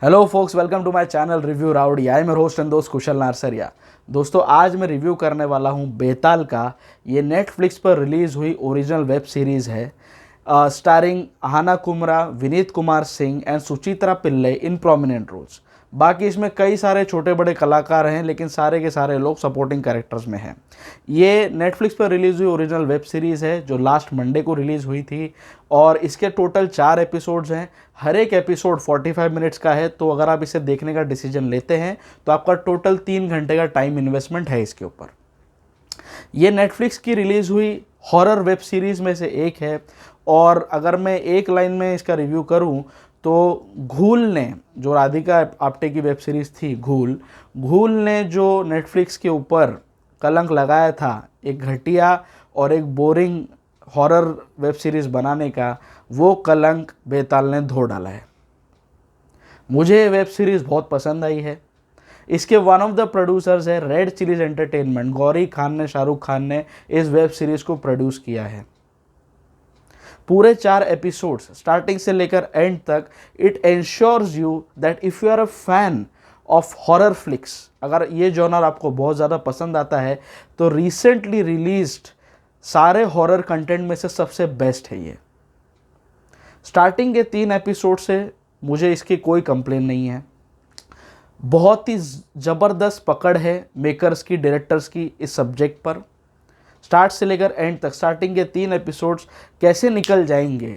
Hello folks, welcome to my channel review Rowdy. I am your host and दोस्त कुशल नारसरिया। दोस्तों, आज मैं review करने वाला हूँ बेताल का। ये नेटफ्लिक्स पर रिलीज़ हुई ओरिजिनल वेब सीरीज़ है, starring Aahana Kumra, Vineet Kumar Singh and Suchitra Pillai in prominent roles. बाकी इसमें कई सारे छोटे बड़े कलाकार हैं, लेकिन सारे के सारे लोग सपोर्टिंग कैरेक्टर्स में हैं। ये नेटफ्लिक्स पर रिलीज़ हुई ओरिजिनल वेब सीरीज़ है जो लास्ट मंडे को रिलीज़ हुई थी और इसके टोटल 4 एपिसोड्स हैं। हर एक एपिसोड 45 मिनट्स का है, तो अगर आप इसे देखने का डिसीजन लेते हैं तो आपका टोटल 3 घंटे का टाइम इन्वेस्टमेंट है इसके ऊपर। ये नेटफ्लिक्स की रिलीज़ हुई हॉरर वेब सीरीज़ में से एक है और अगर मैं एक लाइन में इसका रिव्यू करूं तो घूल ने, जो राधिका आप्टे की वेब सीरीज़ थी घूल ने जो नेटफ्लिक्स के ऊपर कलंक लगाया था, एक घटिया और एक बोरिंग हॉरर वेब सीरीज़ बनाने का, वो कलंक बेताल ने धो डाला है। मुझे ये वेब सीरीज़ बहुत पसंद आई है। इसके वन ऑफ द प्रोड्यूसर्स है red chillies entertainment. Gauri Khan ने, शाहरुख खान ने इस वेब सीरीज़ को प्रोड्यूस किया है। पूरे 4 एपिसोड्स स्टार्टिंग से लेकर एंड तक it ensures you that if you are a fan of horror flicks, अगर ये जॉनर आपको बहुत ज़्यादा पसंद आता है तो रिसेंटली रिलीज्ड सारे हॉरर कंटेंट में से सबसे बेस्ट है ये। स्टार्टिंग के 3 एपिसोड से मुझे इसकी कोई कंप्लेन नहीं है। बहुत ही ज़बरदस्त पकड़ है मेकर्स की, डायरेक्टर्स की इस सब्जेक्ट पर। स्टार्ट से लेकर एंड तक स्टार्टिंग के 3 एपिसोड्स कैसे निकल जाएंगे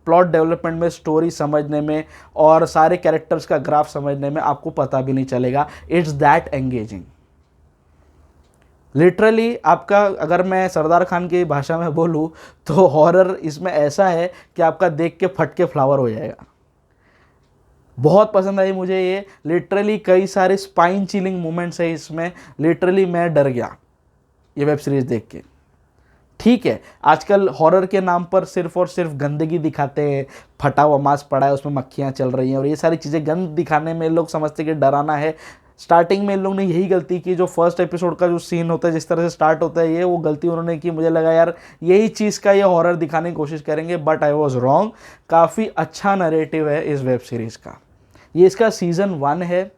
प्लॉट डेवलपमेंट में, स्टोरी समझने में और सारे कैरेक्टर्स का ग्राफ समझने में, आपको पता भी नहीं चलेगा। It's that engaging. लिटरली आपका, अगर मैं सरदार खान की भाषा में बोलूँ तो हॉरर इसमें ऐसा है कि आपका देख के फट के फ्लावर हो जाएगा। बहुत पसंद आई मुझे ये। लिटरली कई सारे स्पाइन चिलिंग मोमेंट्स है इसमें। लिटरली मैं डर गया ये वेब सीरीज़ देख के। ठीक है, आजकल हॉरर के नाम पर सिर्फ और सिर्फ गंदगी दिखाते हैं, फटा हुआ मांस पड़ा है, उसमें मक्खियाँ चल रही हैं और ये सारी चीज़ें गंद दिखाने में लोग समझते कि डराना है। स्टार्टिंग में इन लोग ने यही गलती की, जो फर्स्ट एपिसोड का जो सीन होता है, जिस तरह से स्टार्ट होता है, ये वो गलती उन्होंने की। मुझे लगा यार यही चीज़ का ये हॉरर दिखाने की कोशिश करेंगे, बट आई वॉज रॉन्ग। काफ़ी अच्छा नरेटिव है इस वेब सीरीज़ का। ये इसका सीज़न 1 है।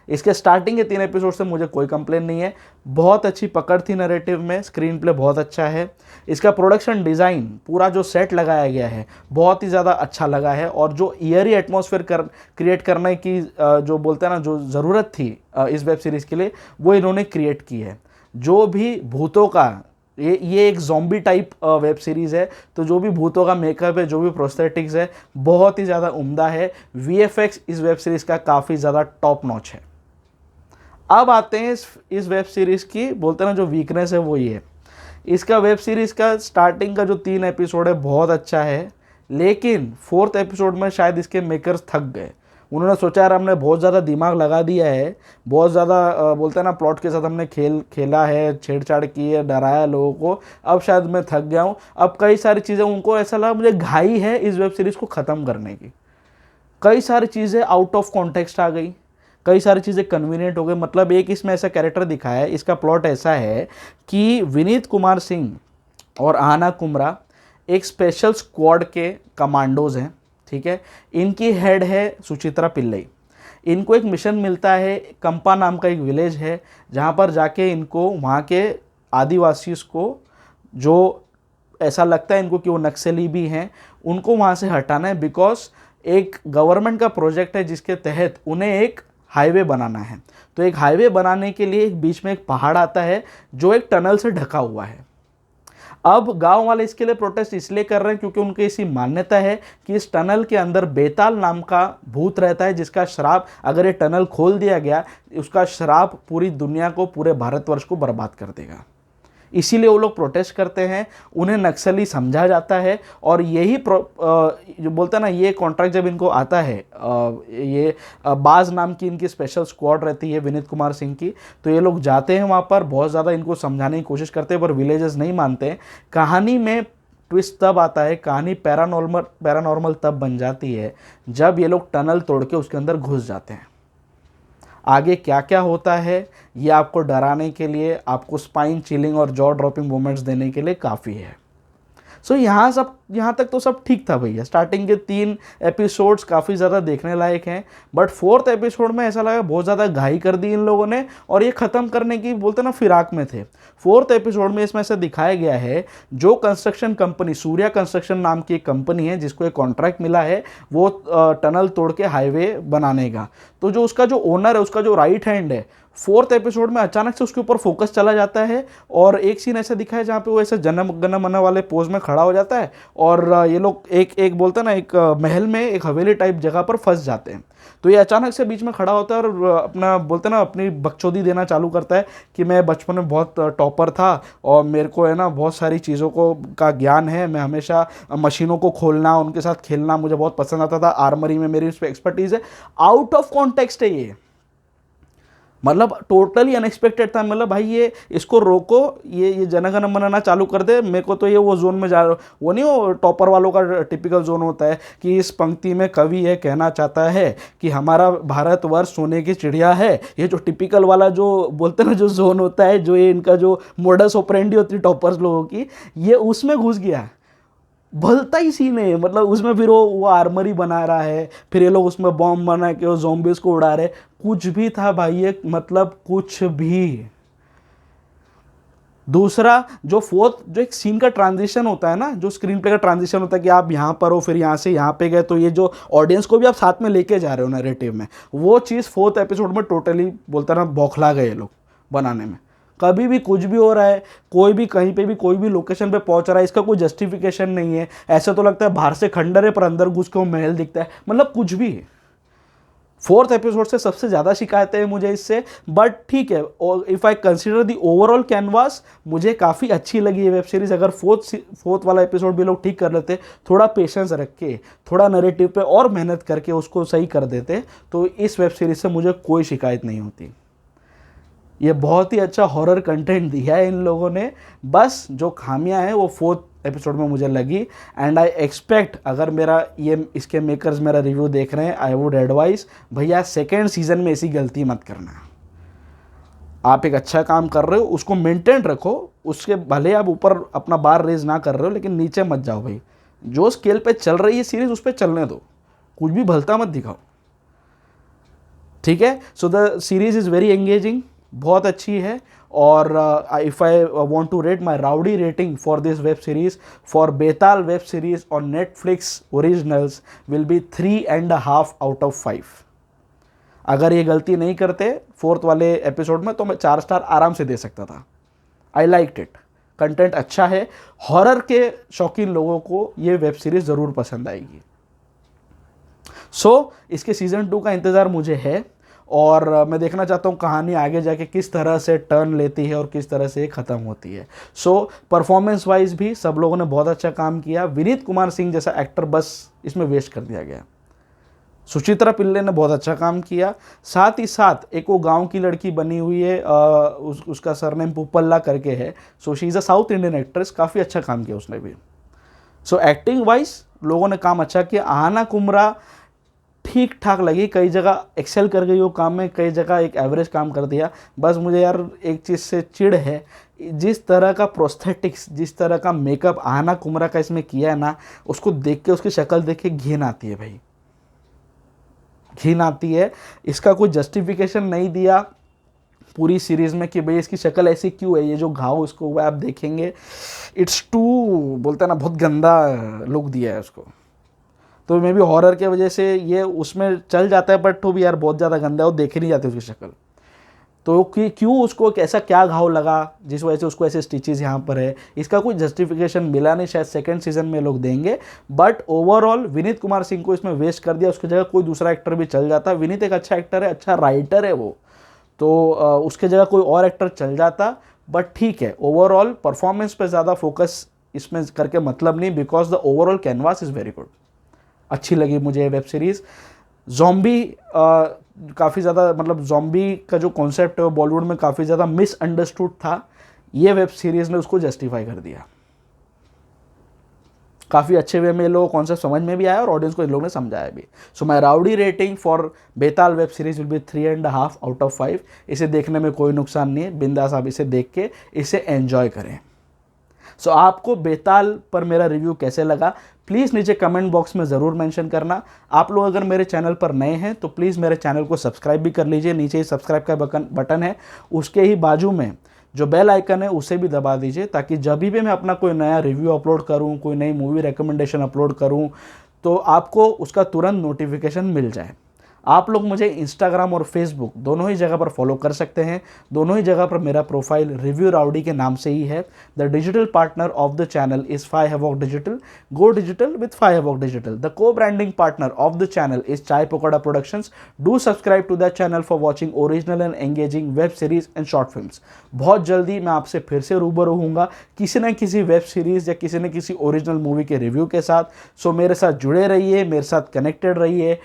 इसके स्टार्टिंग के 3 एपिसोड से मुझे कोई कंप्लेन नहीं है। बहुत अच्छी पकड़ थी नैरेटिव में, स्क्रीन प्ले बहुत अच्छा है। इसका प्रोडक्शन डिज़ाइन, पूरा जो सेट लगाया गया है, बहुत ही ज़्यादा अच्छा लगा है और जो ईयरी एटमॉस्फेयर क्रिएट करने की जो बोलते हैं ना, जो ज़रूरत थी इस वेब सीरीज़ के लिए, वो इन्होंने क्रिएट की है। जो भी भूतों का, ये एक ज़ॉम्बी टाइप वेब सीरीज़ है, तो जो भी भूतों का मेकअप है, जो भी प्रोस्थेटिक्स है, बहुत ही ज़्यादा उम्दा है। वीएफएक्स इस वेब सीरीज़ का काफ़ी ज़्यादा टॉप नॉच है। अब आते हैं इस वेब सीरीज़ की, बोलते हैं ना, जो वीकनेस है वो ये है। इसका वेब सीरीज़ का स्टार्टिंग का जो 3 एपिसोड है बहुत अच्छा है, लेकिन 4th एपिसोड में शायद इसके मेकर्स थक गए। उन्होंने सोचा यार हमने बहुत ज़्यादा दिमाग लगा दिया है, बहुत ज़्यादा बोलते हैं ना प्लॉट के साथ हमने खेला है, छेड़छाड़ की है, डराया लोगों को, अब शायद मैं थक गया हूँ। अब कई सारी चीज़ें उनको ऐसा लगा मुझे घाई है इस वेब सीरीज़ को ख़त्म करने की। कई सारी चीज़ें आउट ऑफ कॉन्टेक्स्ट आ गई, कई सारी चीज़ें कन्वीनियंट हो गई। मतलब एक इसमें ऐसा कैरेक्टर दिखाया है, इसका प्लॉट ऐसा है कि विनीत कुमार सिंह और आहाना कुमरा एक स्पेशल स्क्वाड के कमांडोज हैं, ठीक है। इनकी हेड है सुचित्रा पिल्लई। इनको एक मिशन मिलता है, कंपा नाम का एक विलेज है, जहाँ पर जाके इनको वहाँ के आदिवासी को, जो ऐसा लगता है इनको कि वो नक्सली भी हैं, उनको वहाँ से हटाना है। बिकॉज एक गवर्नमेंट का प्रोजेक्ट है जिसके तहत उन्हें एक हाईवे बनाना है। तो एक हाईवे बनाने के लिए एक बीच में एक पहाड़ आता है जो एक टनल से ढका हुआ है। अब गांव वाले इसके लिए प्रोटेस्ट इसलिए कर रहे हैं क्योंकि उनकी ऐसी मान्यता है कि इस टनल के अंदर बेताल नाम का भूत रहता है, जिसका श्राप, अगर ये टनल खोल दिया गया, उसका श्राप पूरी दुनिया को, पूरे भारतवर्ष को बर्बाद कर देगा। इसीलिए वो लोग प्रोटेस्ट करते हैं, उन्हें नक्सली समझा जाता है। और यही जो बोलते हैं ना, ये कॉन्ट्रैक्ट जब इनको आता है, ये बाज नाम की इनकी स्पेशल स्क्वाड रहती है विनीत कुमार सिंह की, तो ये लोग जाते हैं वहाँ पर, बहुत ज़्यादा इनको समझाने की कोशिश करते हैं, पर विलेजर्स नहीं मानते हैं। कहानी में ट्विस्ट तब आता है, कहानी पैरानॉर्मल तब बन जाती है जब ये लोग टनल तोड़ के उसके अंदर घुस जाते हैं। आगे क्या क्या होता है ये आपको डराने के लिए, आपको स्पाइन चिलिंग और जॉ ड्रॉपिंग मोमेंट्स देने के लिए काफ़ी है। सो यहाँ सब यहाँ तक तो सब ठीक था भैया, स्टार्टिंग के 3 एपिसोड्स काफ़ी ज़्यादा देखने लायक हैं, बट 4th एपिसोड में ऐसा लगा बहुत ज़्यादा घाई कर दी इन लोगों ने और ये ख़त्म करने की बोलते ना फिराक में थे। 4th एपिसोड में इसमें ऐसा दिखाया गया है, जो कंस्ट्रक्शन कंपनी सूर्या कंस्ट्रक्शन नाम की एक कंपनी है जिसको एक कॉन्ट्रैक्ट मिला है वो टनल तोड़ के हाईवे बनाने का, तो जो उसका जो ओनर है, उसका जो राइट हैंड है, 4th एपिसोड में अचानक से उसके ऊपर फोकस चला जाता है और एक सीन ऐसा दिखा है जहाँ पे वो ऐसे जनम गण मन वाले पोज में खड़ा हो जाता है और ये लोग एक एक बोलते हैं ना एक महल में एक हवेली टाइप जगह पर फंस जाते हैं। तो ये अचानक से बीच में खड़ा होता है और अपना बोलते हैं ना अपनी बकचोदी देना चालू करता है कि मैं बचपन में बहुत टॉपर था और मेरे को है ना बहुत सारी चीज़ों को का ज्ञान है, मैं हमेशा मशीनों को खोलना उनके साथ खेलना मुझे बहुत पसंद आता था, आर्मरी में मेरी उस पर एक्सपर्टीज़ है। आउट ऑफ कॉन्टेक्स्ट है ये, मतलब टोटली अनएक्सपेक्टेड था। मतलब भाई ये इसको रोको, ये जनगण मन चालू कर दे, मेरे को तो ये वो जोन में जा रहा, वो नहीं वो टॉपर वालों का टिपिकल जोन होता है कि इस पंक्ति में कवि ये कहना चाहता है कि हमारा भारतवर्ष सोने की चिड़िया है, ये जो टिपिकल वाला जो बोलते हैं ना जो जोन होता है, जो ये इनका जो मोडस ऑपरेंडी होती है टॉपर्स लोगों की, ये उसमें घुस गया। भलता ही सीन है, मतलब उसमें फिर वो आर्मरी बना रहा है, फिर ये लोग उसमें बॉम्ब बना के वो ज़ॉम्बीज़ को उड़ा रहे, कुछ भी था भाई ये, मतलब कुछ भी। दूसरा जो 4th जो एक सीन का ट्रांजिशन होता है ना, जो स्क्रीन प्ले का ट्रांजिशन होता है कि आप यहाँ पर हो फिर यहाँ से यहाँ पे गए, तो ये जो ऑडियंस को भी आप साथ में लेके जा रहे हो नैरेटिव में, वो चीज़ 4th एपिसोड में टोटली बोलता ना बौखला गए लोग बनाने में। कभी भी कुछ भी हो रहा है, कोई भी कहीं पे भी कोई भी लोकेशन पे पहुंच रहा है, इसका कोई जस्टिफिकेशन नहीं है। ऐसा तो लगता है बाहर से खंडर है पर अंदर घुस के वो महल दिखता है, मतलब कुछ भी। 4th एपिसोड से सबसे ज़्यादा शिकायतें हैं मुझे इससे, बट ठीक है, if I consider the overall canvas मुझे काफ़ी अच्छी लगी ये वेब सीरीज़। अगर फोर्थ वाला एपिसोड भी लोग ठीक कर लेते, थोड़ा पेशेंस रख के, थोड़ा नैरेटिव पे और मेहनत करके उसको सही कर देते, तो इस वेब सीरीज़ से मुझे कोई शिकायत नहीं होती। ये बहुत ही अच्छा हॉरर कंटेंट दिया है इन लोगों ने, बस जो खामियां हैं वो 4th एपिसोड में मुझे लगी। एंड आई एक्सपेक्ट, अगर मेरा ये इसके मेकर्स मेरा रिव्यू देख रहे हैं, आई वुड एडवाइस भैया 2nd सीजन में ऐसी गलती मत करना। आप एक अच्छा काम कर रहे हो उसको मेंटेन रखो, उसके भले आप ऊपर अपना बार रेज ना कर रहे हो लेकिन नीचे मत जाओ भाई। जो स्केल पे चल रही है सीरीज उस पर चलने दो, कुछ भी भलता मत दिखाओ, ठीक है। So the series is very engaging, बहुत अच्छी है। और if I want to rate my rowdy rating for this web series for Betaal web series on Netflix originals will be 3.5 out of 5। अगर ये गलती नहीं करते 4th वाले एपिसोड में तो मैं 4 स्टार आराम से दे सकता था। आई लाइक इट, कंटेंट अच्छा है, हॉरर के शौकीन लोगों को ये वेब सीरीज ज़रूर पसंद आएगी। सो इसके सीज़न 2 का इंतज़ार मुझे है और मैं देखना चाहता हूँ कहानी आगे जाके किस तरह से टर्न लेती है और किस तरह से ख़त्म होती है। सो परफॉर्मेंस वाइज भी सब लोगों ने बहुत अच्छा काम किया। विनीत कुमार सिंह जैसा एक्टर बस इसमें वेस्ट कर दिया गया। सुचित्रा पिल्ले ने बहुत अच्छा काम किया, साथ ही साथ एक वो गांव की लड़की बनी हुई है, उसका सरनेम पुप्पल्ला करके है। So she is a south Indian actress, काफ़ी अच्छा काम किया उसने भी। सो एक्टिंग वाइज लोगों ने काम अच्छा किया। आहना कुमरा ठीक ठाक लगी, कई जगह एक्सेल कर गई वो काम में, कई जगह एक एवरेज काम कर दिया। बस मुझे यार एक चीज़ से चिढ़ है, जिस तरह का प्रोस्थेटिक्स, जिस तरह का मेकअप आहना कुमरा का इसमें किया है ना, उसको देख के, उसकी शक्ल देख के घिन आती है भाई, घिन आती है। इसका कोई जस्टिफिकेशन नहीं दिया पूरी सीरीज़ में कि भाई इसकी शक्ल ऐसी क्यों है, ये जो घाव इसको हुआ आप देखेंगे, इट्स टू बोलता है ना बहुत गंदा लुक दिया है उसको। तो मे भी हॉरर के वजह से ये उसमें चल जाता है, बट तो भी यार बहुत ज़्यादा गंदा है, वो देखे नहीं जाती उसकी शक्ल। तो क्यों उसको कैसा क्या घाव लगा जिस वजह से उसको ऐसे स्टिचेस यहाँ पर है, इसका कोई जस्टिफिकेशन मिला नहीं। शायद 2nd सीजन में लोग देंगे, बट ओवरऑल विनीत कुमार सिंह को इसमें वेस्ट कर दिया। उसकी जगह कोई दूसरा एक्टर भी चल जाता। विनीत एक अच्छा एक्टर है, अच्छा राइटर है वो, तो उसके जगह कोई और एक्टर चल जाता। बट ठीक है, ओवरऑल परफॉर्मेंस पर ज़्यादा फोकस इसमें करके मतलब नहीं, because the overall canvas is very good. अच्छी लगी मुझे वेब सीरीज़। ज़ॉम्बी काफ़ी ज़्यादा, मतलब ज़ॉम्बी का जो कॉन्सेप्ट है वो बॉलीवुड में काफ़ी ज़्यादा मिसअंडरस्टूड था, ये वेब सीरीज़ ने उसको जस्टिफाई कर दिया। काफ़ी अच्छे वे में लोगों को कॉन्सेप्ट समझ में भी आया और ऑडियंस को इन लोगों ने समझाया भी। So my rowdy rating for Betaal web series will be 3.5 out of 5। इसे देखने में कोई नुकसान नहीं है, बिंदास आप इसे देख के इसे एंजॉय करें। सो आपको बेताल पर मेरा रिव्यू कैसे लगा प्लीज़ नीचे कमेंट बॉक्स में ज़रूर मेंशन करना। आप लोग अगर मेरे चैनल पर नए हैं तो प्लीज़ मेरे चैनल को सब्सक्राइब भी कर लीजिए, नीचे ही सब्सक्राइब का बटन है, उसके ही बाजू में जो बेल आइकन है उसे भी दबा दीजिए, ताकि जब भी मैं अपना कोई नया रिव्यू अपलोड करूं, कोई नई मूवी रिकमेंडेशन अपलोड करूं, तो आपको उसका तुरंत नोटिफिकेशन मिल जाए। आप लोग मुझे इंस्टाग्राम और फेसबुक दोनों ही जगह पर फॉलो कर सकते हैं। दोनों ही जगह पर मेरा प्रोफाइल रिव्यू राउडी के नाम से ही है। The digital partner of the channel is Fi Havoc digital. Go digital with Fi Havoc digital. The co branding partner of the channel is Chai Pakoda productions. Do subscribe to the channel for watching original and engaging web series and short films. बहुत जल्दी मैं आपसे फिर से रूबरू होऊंगा किसी न किसी वेब सीरीज या किसी न किसी ओरिजिनल मूवी के रिव्यू के साथ। सो मेरे साथ जुड़े रहिए, मेरे साथ कनेक्टेड रहिए।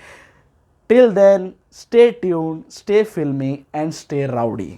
Till then, stay tuned, stay filmy, and stay rowdy.